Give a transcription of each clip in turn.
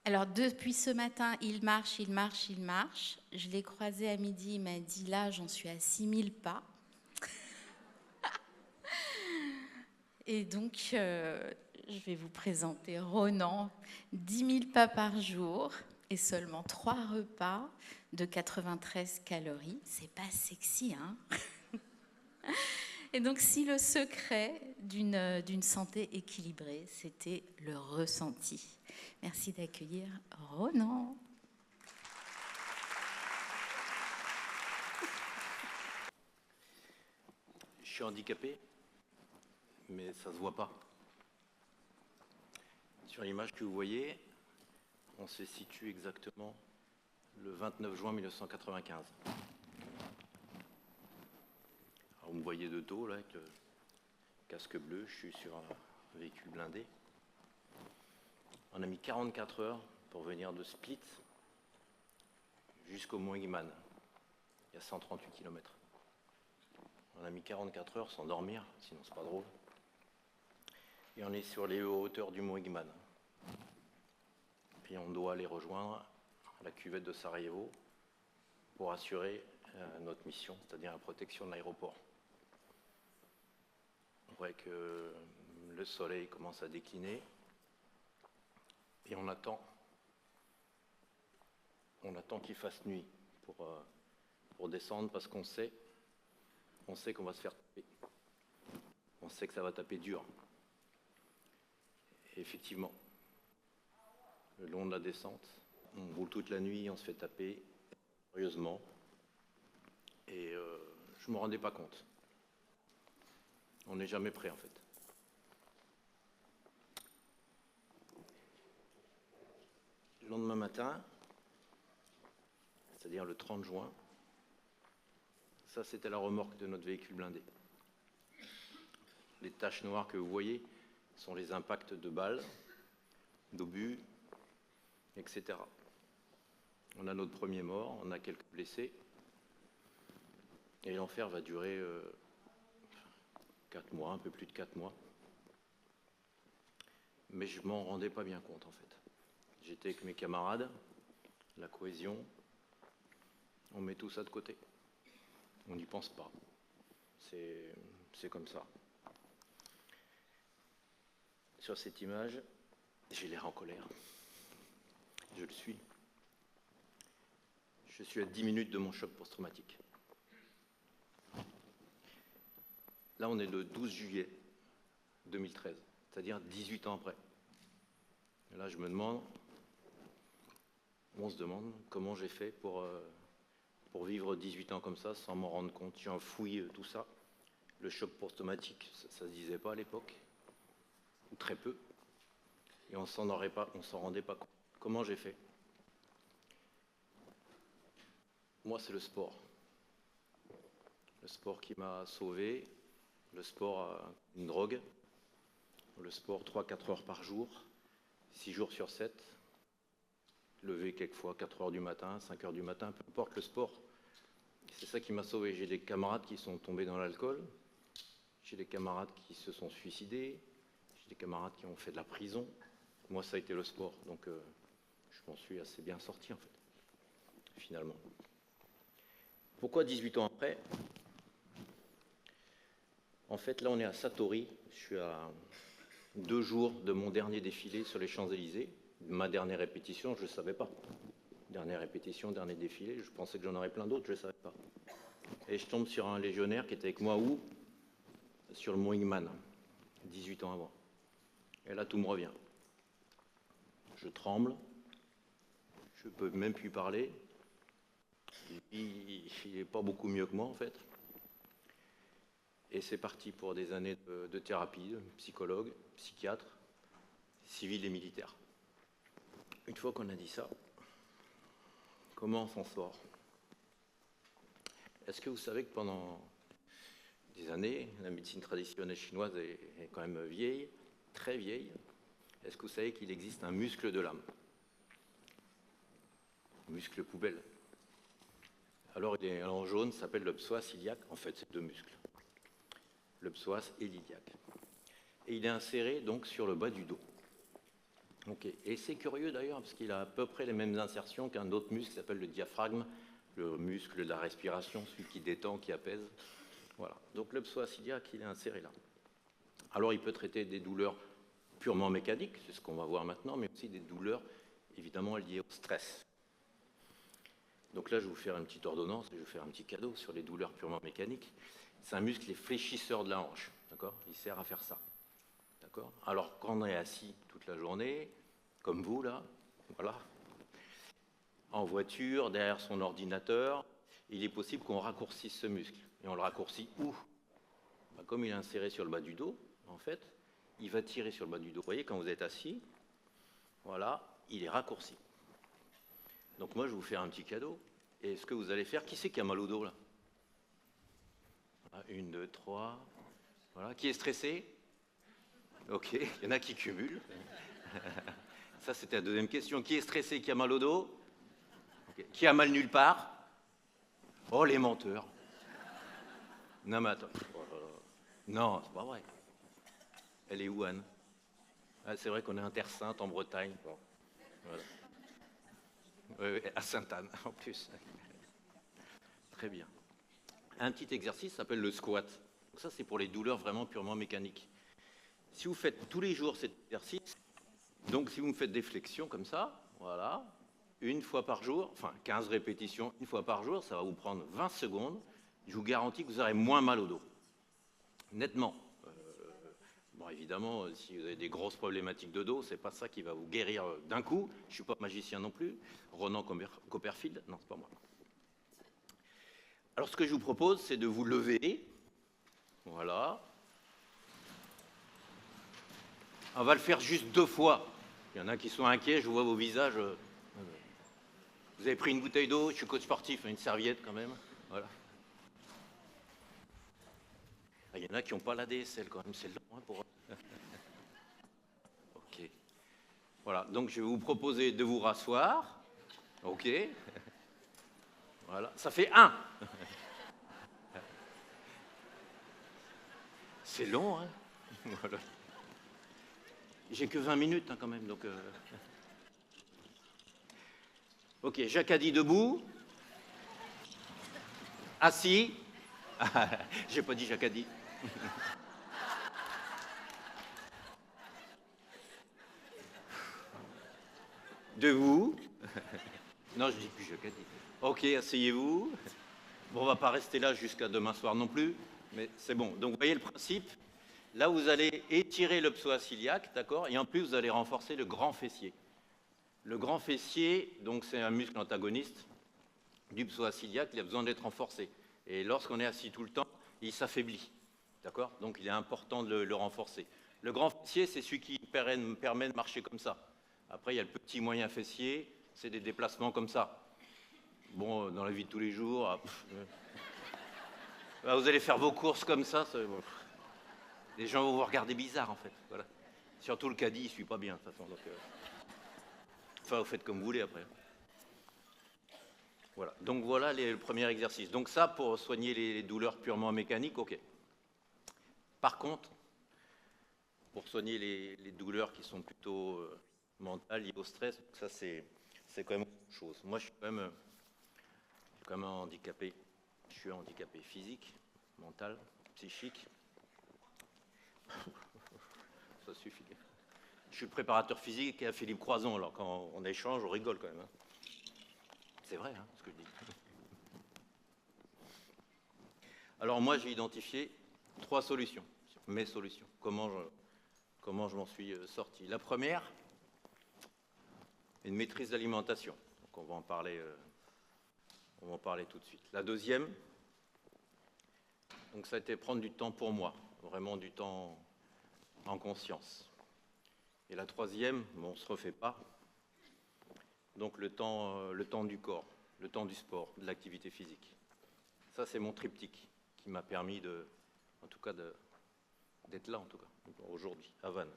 Alors, depuis ce matin, il marche, il marche, il marche. Je l'ai croisé à midi, il m'a dit, là, j'en suis à 6000 pas. Et donc, je vais vous présenter Ronan, 10 000 pas par jour et seulement 3 repas de 93 calories. C'est pas sexy, hein? Et donc, si le secret d'une santé équilibrée, c'était le ressenti. Merci d'accueillir Ronan. Je suis handicapé, mais ça ne se voit pas. Sur l'image que vous voyez, on se situe exactement le 29 juin 1995. Alors, vous me voyez de dos, là, avec le casque bleu, je suis sur un véhicule blindé. On a mis 44 heures pour venir de Split jusqu'au Mont Igman. Il y a 138 km. On a mis 44 heures sans dormir, sinon c'est pas drôle. Et on est sur les hauteurs du Mont Igman. Puis on doit aller rejoindre la cuvette de Sarajevo pour assurer notre mission, c'est-à-dire la protection de l'aéroport. On voit que le soleil commence à décliner et on attend qu'il fasse nuit pour descendre parce qu'on sait qu'on va se faire taper. On sait que ça va taper dur. Et effectivement, le long de la descente, on roule toute la nuit, on se fait taper sérieusement. Et je ne me rendais pas compte. On n'est jamais prêt en fait. Le lendemain matin, c'est-à-dire le 30 juin, ça c'était la remorque de notre véhicule blindé. Les taches noires que vous voyez sont les impacts de balles, d'obus, etc. On a notre premier mort, on a quelques blessés. Et l'enfer va durer 4 mois, un peu plus de 4 mois. Mais je m'en rendais pas bien compte en fait. J'étais avec mes camarades, la cohésion, on met tout ça de côté. On n'y pense pas. C'est comme ça. Sur cette image, j'ai l'air en colère. Je le suis. Je suis à 10 minutes de mon choc post-traumatique. Là, on est le 12 juillet 2013, c'est-à-dire 18 ans après. Et là, on se demande comment j'ai fait pour vivre 18 ans comme ça, sans m'en rendre compte. J'ai enfoui tout ça. Le choc post-traumatique, ça ne se disait pas à l'époque, ou très peu. Et on ne s'en rendait pas compte. Comment j'ai fait? Moi, c'est le sport. Le sport qui m'a sauvé. Le sport, une drogue. Le sport, 3-4 heures par jour, 6 jours sur 7. Lever quelquefois 4 heures du matin, 5 heures du matin, peu importe le sport. C'est ça qui m'a sauvé. J'ai des camarades qui sont tombés dans l'alcool. J'ai des camarades qui se sont suicidés. J'ai des camarades qui ont fait de la prison. Moi, ça a été le sport. Donc, je m'en suis assez bien sorti, en fait, finalement. Pourquoi 18 ans après? En fait, là, on est à Satori. Je suis à 2 jours de mon dernier défilé sur les Champs-Élysées. Ma dernière répétition, je ne savais pas. Dernière répétition, dernier défilé. Je pensais que j'en aurais plein d'autres, je ne savais pas. Et je tombe sur un légionnaire qui était avec moi où? Sur le Mont Igman, 18 ans avant. Et là, tout me revient. Je tremble. Je ne peux même plus parler. Il n'est pas beaucoup mieux que moi, en fait. Et c'est parti pour des années de thérapie, de psychologue, psychiatre, civil et militaire. Une fois qu'on a dit ça, comment on s'en sort? Est-ce que vous savez que pendant des années, la médecine traditionnelle chinoise est quand même vieille, très vieille? Est-ce que vous savez qu'il existe un muscle de l'âme? Muscle poubelle. Alors, il est en jaune, ça s'appelle le psoas iliaque. En fait, c'est 2 muscles. Le psoas et l'iliaque. Et il est inséré donc sur le bas du dos. Ok. Et c'est curieux d'ailleurs, parce qu'il a à peu près les mêmes insertions qu'un autre muscle qui s'appelle le diaphragme, le muscle de la respiration, celui qui détend, qui apaise. Voilà. Donc le psoas iliaque, il est inséré là. Alors il peut traiter des douleurs purement mécaniques, c'est ce qu'on va voir maintenant, mais aussi des douleurs évidemment liées au stress. Donc là, je vais vous faire une petite ordonnance, je vais vous faire un petit cadeau sur les douleurs purement mécaniques. C'est un muscle, les fléchisseurs de la hanche, d'accord? Il sert à faire ça, d'accord? Alors quand on est assis toute la journée, comme vous là, voilà, en voiture, derrière son ordinateur, il est possible qu'on raccourcisse ce muscle. Et on le raccourcit où? Ben, comme il est inséré sur le bas du dos, en fait, il va tirer sur le bas du dos. Vous voyez, quand vous êtes assis, voilà, il est raccourci. Donc moi, je vais vous faire un petit cadeau. Et ce que vous allez faire, qui c'est qui a mal au dos là? Voilà, 1, 2, 3. Voilà. Qui est stressé? Ok, il y en a qui cumulent. Ça, c'était la deuxième question. Qui est stressé, qui a mal au dos? Okay. Qui a mal nulle part? Oh, les menteurs. Non, mais attends. Oh là là. Non, c'est pas vrai. Elle est où, Anne? Ah, c'est vrai qu'on est intersainte en Bretagne. Bon. Voilà. Oui, à Sainte-Anne, en plus. Très bien. Un petit exercice s'appelle le squat. Ça, c'est pour les douleurs vraiment purement mécaniques. Si vous faites tous les jours cet exercice, donc si vous me faites des flexions comme ça, voilà, une fois par jour, enfin 15 répétitions une fois par jour, ça va vous prendre 20 secondes. Je vous garantis que vous aurez moins mal au dos. Nettement. Bon, évidemment, si vous avez des grosses problématiques de dos, c'est pas ça qui va vous guérir d'un coup. Je suis pas magicien non plus. Ronan Copperfield, non, c'est pas moi. Alors, ce que je vous propose, c'est de vous lever. Voilà. On va le faire juste 2 fois. Il y en a qui sont inquiets, je vois vos visages. Vous avez pris une bouteille d'eau, je suis coach sportif, une serviette quand même. Voilà. Il y en a qui n'ont pas la DSL quand même, c'est long pour eux. Ok. Voilà, donc je vais vous proposer de vous rasseoir. Ok. Voilà, ça fait 1. C'est long, hein. Voilà. J'ai que 20 minutes hein, quand même, donc... Ok, Jacques a dit debout. Assis. J'ai pas dit Jacques a dit. Debout. Non, je dis plus Jacques a dit. Ok, asseyez-vous. Bon, on va pas rester là jusqu'à demain soir non plus, mais c'est bon. Donc, vous voyez le principe. Là, vous allez étirer le psoas iliaque, d'accord? Et en plus, vous allez renforcer le grand fessier. Le grand fessier, donc, c'est un muscle antagoniste du psoas iliaque. Il a besoin d'être renforcé. Et lorsqu'on est assis tout le temps, il s'affaiblit, d'accord? Donc, il est important de le renforcer. Le grand fessier, c'est celui qui permet de marcher comme ça. Après, il y a le petit moyen fessier, c'est des déplacements comme ça. Bon, dans la vie de tous les jours, vous allez faire vos courses comme ça, bon, les gens vont vous regarder bizarre, en fait. Voilà. Surtout le caddie, il ne suit pas bien, de toute façon. Donc, enfin, vous faites comme vous voulez, après. Voilà. Donc, voilà le premier exercice. Donc, ça, pour soigner les douleurs purement mécaniques, OK. Par contre, pour soigner les douleurs qui sont plutôt mentales, liées au stress, ça, c'est quand même autre chose. Moi, je suis quand même handicapé. Je suis handicapé physique, mental, psychique. Ça suffit. Je suis le préparateur physique à Philippe Croison, alors quand on échange, on rigole quand même. Hein. C'est vrai, hein, ce que je dis. Alors moi, j'ai identifié 3 solutions, mes solutions. Comment je m'en suis sorti. La première, une maîtrise d'alimentation. Donc on va en parler tout de suite. La deuxième, donc ça a été prendre du temps pour moi, vraiment du temps en conscience. Et la troisième, bon, on ne se refait pas, donc le temps du corps, le temps du sport, de l'activité physique. Ça, c'est mon triptyque qui m'a permis d'être là, en tout cas, aujourd'hui, à Vannes,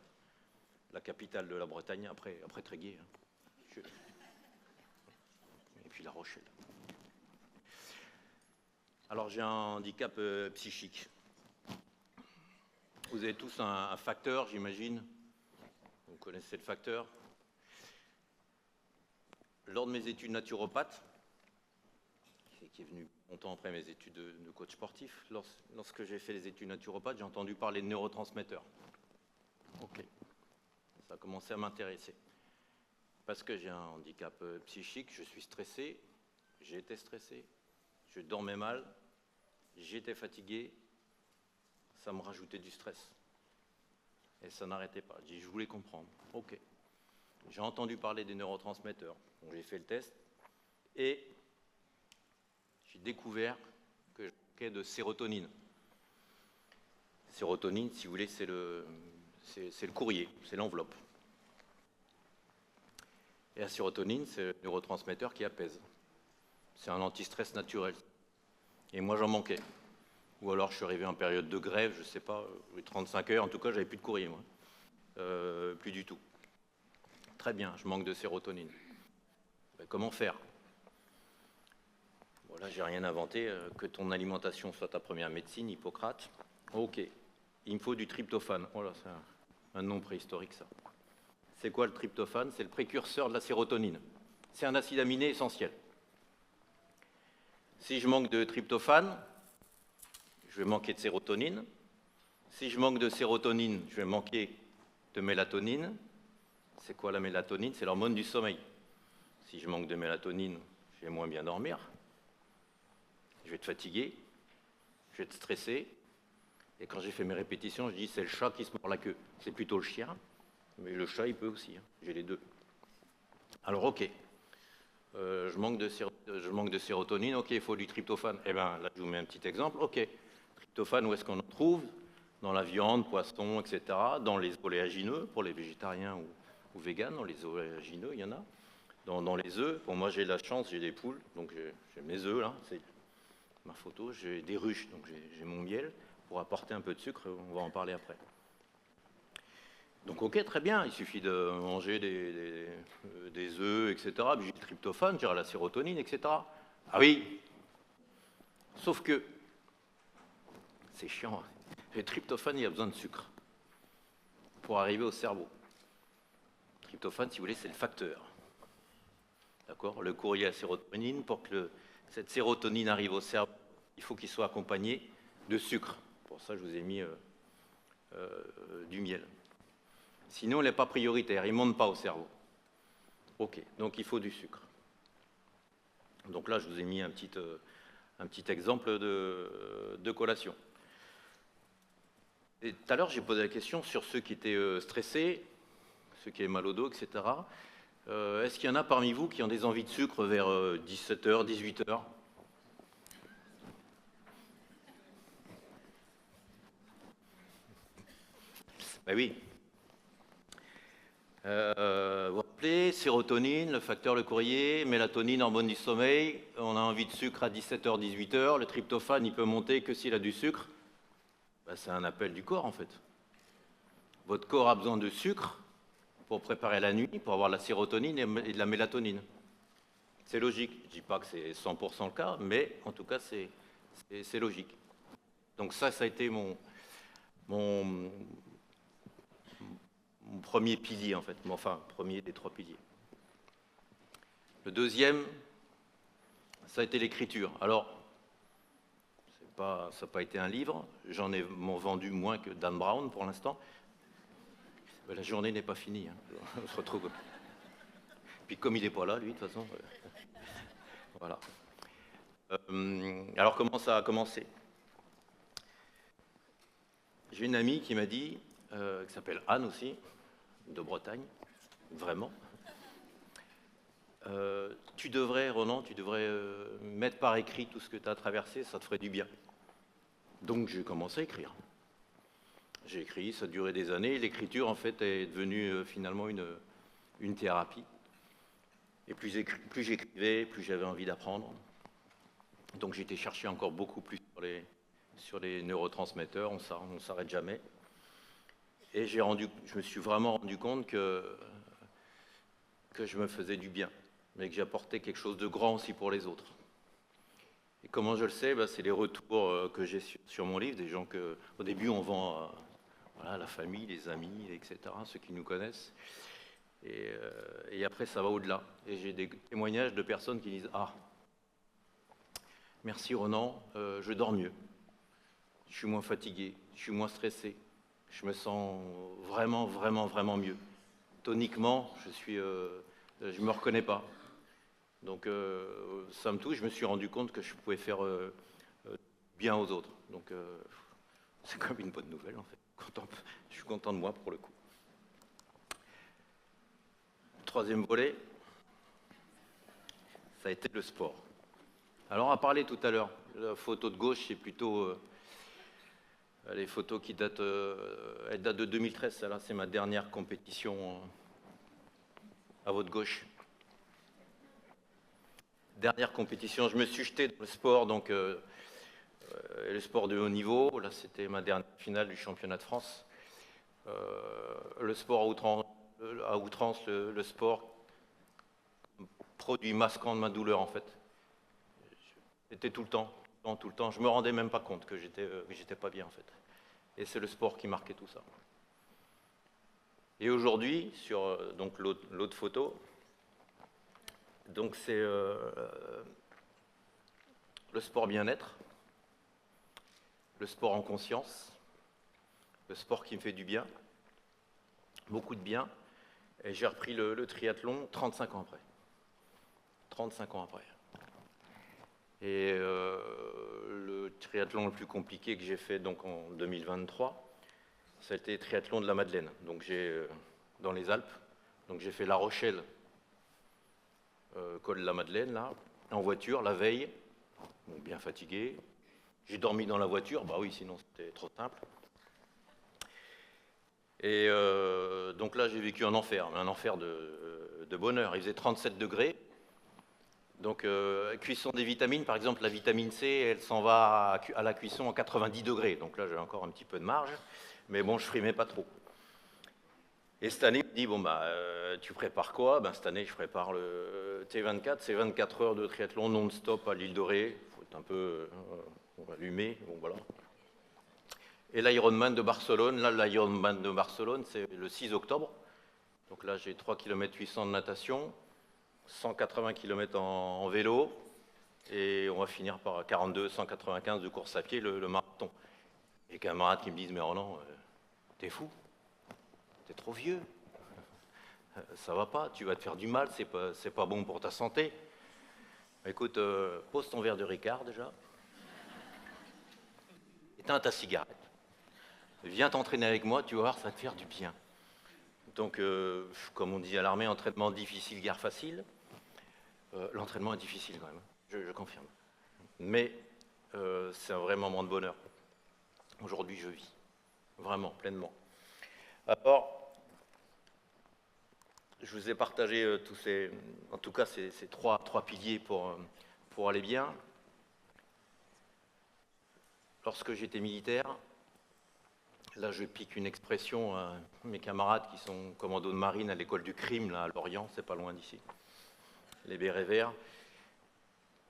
la capitale de la Bretagne, après Tréguier. Hein. Et puis La Rochelle. Alors, j'ai un handicap psychique. Vous avez tous un facteur, j'imagine. Vous connaissez le facteur. lors de mes études naturopathes, qui est venu longtemps après mes études de coach sportif, lorsque j'ai fait les études naturopathes, j'ai entendu parler de neurotransmetteurs. Ok, ça a commencé à m'intéresser. Parce que j'ai un handicap psychique, je suis stressé, j'ai été stressé, je dormais mal, j'étais fatigué, ça me rajoutait du stress. Et ça n'arrêtait pas. Je voulais comprendre. Ok. J'ai entendu parler des neurotransmetteurs. Donc, j'ai fait le test et j'ai découvert que je manquais de sérotonine. Sérotonine, si vous voulez, c'est le courrier, c'est l'enveloppe. Et la sérotonine, c'est le neurotransmetteur qui apaise. C'est un anti-stress naturel. Et moi, j'en manquais. Ou alors, je suis arrivé en période de grève, je ne sais pas, 35 heures, en tout cas, j'avais plus de courrier, moi. Plus du tout. Très bien, je manque de sérotonine. Ben, comment faire? Voilà, j'ai rien inventé, que ton alimentation soit ta première médecine, Hippocrate. Ok, il me faut du tryptophane. Oh là, c'est un nom préhistorique, ça. C'est quoi le tryptophane? C'est le précurseur de la sérotonine. C'est un acide aminé essentiel. Si je manque de tryptophane, je vais manquer de sérotonine. Si je manque de sérotonine, je vais manquer de mélatonine. C'est quoi la mélatonine? C'est l'hormone du sommeil. Si je manque de mélatonine, je vais moins bien dormir. Je vais être fatigué. Je vais être stressé. Et quand j'ai fait mes répétitions, je dis c'est le chat qui se mord la queue. C'est plutôt le chien, mais le chat, il peut aussi. Hein. J'ai les deux. Alors, ok. Je manque de sérotonine. Ok, il faut du tryptophane. Eh bien, là, je vous mets un petit exemple. Ok. Tryptophane, où est-ce qu'on en trouve? Dans la viande, poisson, etc. Dans les oléagineux, pour les végétariens ou véganes. Dans les oléagineux, il y en a. Dans les œufs, bon, moi j'ai la chance, j'ai des poules, donc j'ai mes œufs là, c'est ma photo. J'ai des ruches, donc j'ai mon miel pour apporter un peu de sucre, on va en parler après. Donc ok, très bien, il suffit de manger des œufs, etc. Puis j'ai le tryptophane, j'ai la sérotonine, etc. Ah oui, sauf que, c'est chiant, le tryptophane, il a besoin de sucre pour arriver au cerveau. Le tryptophane, si vous voulez, c'est le facteur. D'accord? Le courrier à sérotonine, pour que cette sérotonine arrive au cerveau, il faut qu'il soit accompagné de sucre. Pour ça, je vous ai mis du miel. Sinon, il n'est pas prioritaire, il ne monte pas au cerveau. Ok, donc il faut du sucre. Donc là, je vous ai mis un petit exemple de collation. Et tout à l'heure, j'ai posé la question sur ceux qui étaient stressés, ceux qui avaient mal au dos, etc. Est-ce qu'il y en a parmi vous qui ont des envies de sucre vers 17h, 18h? Ben oui. Vous vous rappelez, sérotonine, le facteur le courrier, mélatonine, hormone du sommeil. On a envie de sucre à 17h, 18h. Le tryptophane, il peut monter que s'il a du sucre. Ben, c'est un appel du corps, en fait. Votre corps a besoin de sucre pour préparer la nuit, pour avoir de la sérotonine et de la mélatonine. C'est logique. Je ne dis pas que c'est 100% le cas, mais en tout cas, c'est logique. Donc ça a été mon premier pilier, en fait. Enfin, premier des 3 piliers. Le deuxième, ça a été l'écriture. Alors, ça n'a pas été un livre. J'en ai vendu moins que Dan Brown pour l'instant. La journée n'est pas finie. Hein. On se retrouve. Puis comme il n'est pas là, lui, de toute façon. Voilà. Alors comment ça a commencé? J'ai une amie qui m'a dit, qui s'appelle Anne aussi, de Bretagne, vraiment. Tu devrais, Ronan, mettre par écrit tout ce que tu as traversé, ça te ferait du bien. Donc j'ai commencé à écrire. J'ai écrit, ça a duré des années. L'écriture, en fait, est devenue finalement une thérapie. Et plus j'écrivais, plus j'avais envie d'apprendre. Donc j'ai été chercher encore beaucoup plus sur les neurotransmetteurs, on ne s'arrête jamais. Et je me suis vraiment rendu compte que je me faisais du bien, mais que j'apportais quelque chose de grand aussi pour les autres. Et comment je le sais? C'est les retours que j'ai sur mon livre, des gens qu'au début on vend à la famille, les amis, etc., ceux qui nous connaissent. Et après, ça va au-delà. Et j'ai des témoignages de personnes qui disent « Ah, merci Ronan, je dors mieux, je suis moins fatigué, je suis moins stressé, je me sens vraiment, vraiment, vraiment mieux. Toniquement, je me reconnais pas. » Donc ça me touche, je me suis rendu compte que je pouvais faire bien aux autres. Donc c'est comme une bonne nouvelle en fait. Je suis content de moi pour le coup. Troisième volet, ça a été le sport. Alors on a parlé tout à l'heure, la photo de gauche, c'est plutôt les photos qui datent, elle date de 2013, celle-là c'est ma dernière compétition à votre gauche. Dernière compétition, je me suis jeté dans le sport, donc le sport de haut niveau, là c'était ma dernière finale du championnat de France. Le sport à outrance, le sport produit masquant de ma douleur en fait. C'était tout le temps, tout le temps. Je me rendais même pas compte que j'étais pas bien en fait. Et c'est le sport qui marquait tout ça. Et aujourd'hui, sur donc l'autre photo, donc c'est le sport bien-être, le sport en conscience, le sport qui me fait du bien, beaucoup de bien. Et j'ai repris le triathlon 35 ans après. 35 ans après. Et le triathlon le plus compliqué que j'ai fait donc en 2023, ça a été le triathlon de la Madeleine. Donc j'ai dans les Alpes. Donc j'ai fait La Rochelle, col de la Madeleine, là, en voiture, la veille, bon, bien fatigué. J'ai dormi dans la voiture, bah oui, sinon c'était trop simple. Et donc là, j'ai vécu un enfer de bonheur. Il faisait 37 degrés. Donc, cuisson des vitamines, par exemple, la vitamine C, elle s'en va à la cuisson en 90 degrés. Donc là, j'ai encore un petit peu de marge. Mais bon, je frimais pas trop. Et cette année, on me dit, bon, bah, tu prépares quoi? Ben, cette année, je prépare le T24. C'est 24 heures de triathlon non-stop à l'île de Ré. Il faut être un peu allumé. Bon, voilà. Et l'Ironman de Barcelone, là, l'Ironman de Barcelone, c'est le 6 octobre. Donc là, j'ai 3 km 800 de natation, 180 km en vélo, et on va finir par 42, 195 de course à pied, le marathon. Et les camarades qui me disent, mais Roland, t'es fou, t'es trop vieux, ça va pas, tu vas te faire du mal, c'est pas bon pour ta santé. Écoute, pose ton verre de Ricard déjà, éteins ta cigarette. Viens t'entraîner avec moi, tu vas voir, ça va te faire du bien. Donc, comme on dit à l'armée, entraînement difficile, guerre facile. L'entraînement est difficile quand même, je confirme. Mais c'est un vrai moment de bonheur. Aujourd'hui, je vis, vraiment, pleinement. Alors, je vous ai partagé tous ces trois piliers pour aller bien. Lorsque j'étais militaire, là, je pique une expression à mes camarades qui sont commandos de marine à l'école du crime, là, à Lorient, c'est pas loin d'ici. Les bérets verts.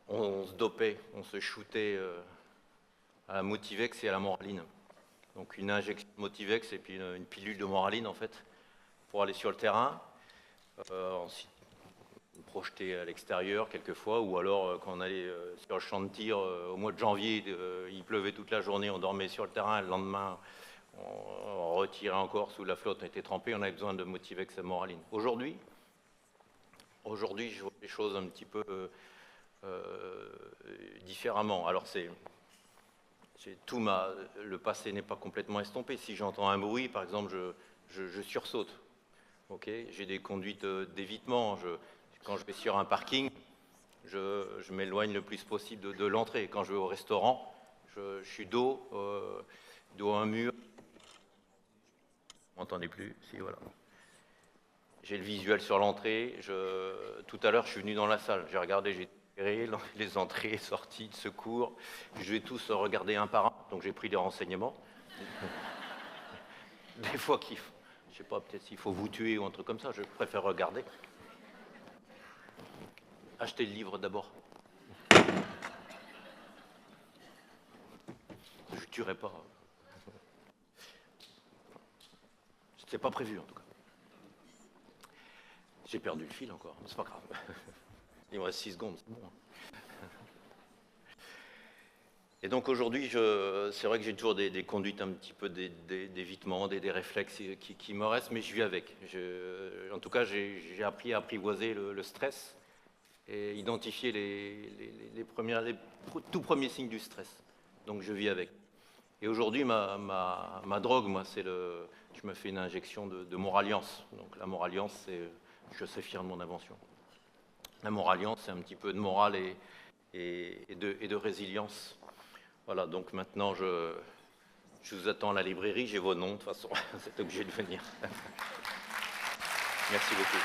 On se dopait, on se shootait à la Motivex et à la Moraline. Donc une injection de Motivex et puis une pilule de Moraline, en fait, pour aller sur le terrain. Ensuite, on projetait à l'extérieur quelquefois, ou alors quand on allait sur le champ de tir, au mois de janvier, il pleuvait toute la journée, on dormait sur le terrain, et le lendemain, on retirait encore sous la flotte, on était trempé, on avait besoin de Motivex et Moraline. Aujourd'hui, je vois les choses un petit peu différemment. Alors le passé n'est pas complètement estompé. Si j'entends un bruit, par exemple, je sursaute. Okay, j'ai des conduites d'évitement. Quand je vais sur un parking, je m'éloigne le plus possible de l'entrée. Quand je vais au restaurant, je suis dos à un mur. Vous m'entendez plus? Si, voilà. J'ai le visuel sur l'entrée. Tout à l'heure, je suis venu dans la salle. J'ai regardé, j'ai les entrées, sorties de secours. Je vais tous regarder un par un. Donc j'ai pris des renseignements. Des fois je sais pas, peut-être s'il faut vous tuer ou un truc comme ça, je préfère regarder. Achetez le livre d'abord. Je ne tuerai pas. C'était pas prévu en tout cas. J'ai perdu le fil encore, mais c'est pas grave. Il me reste 6 secondes, c'est bon. Et donc aujourd'hui, c'est vrai que j'ai toujours des conduites un petit peu d'évitement, des réflexes qui me restent, mais je vis avec. En tout cas, j'ai appris à apprivoiser le stress et identifier les tout premiers signes du stress. Donc je vis avec. Et aujourd'hui, ma drogue, moi, je me fais une injection de Moralliance. Donc la Moralliance, je sais fier de mon invention. La Moralliance, c'est un petit peu de morale et de résilience. Voilà, donc maintenant, je vous attends à la librairie, j'ai vos noms, de toute façon, c'est obligé de venir. Merci beaucoup.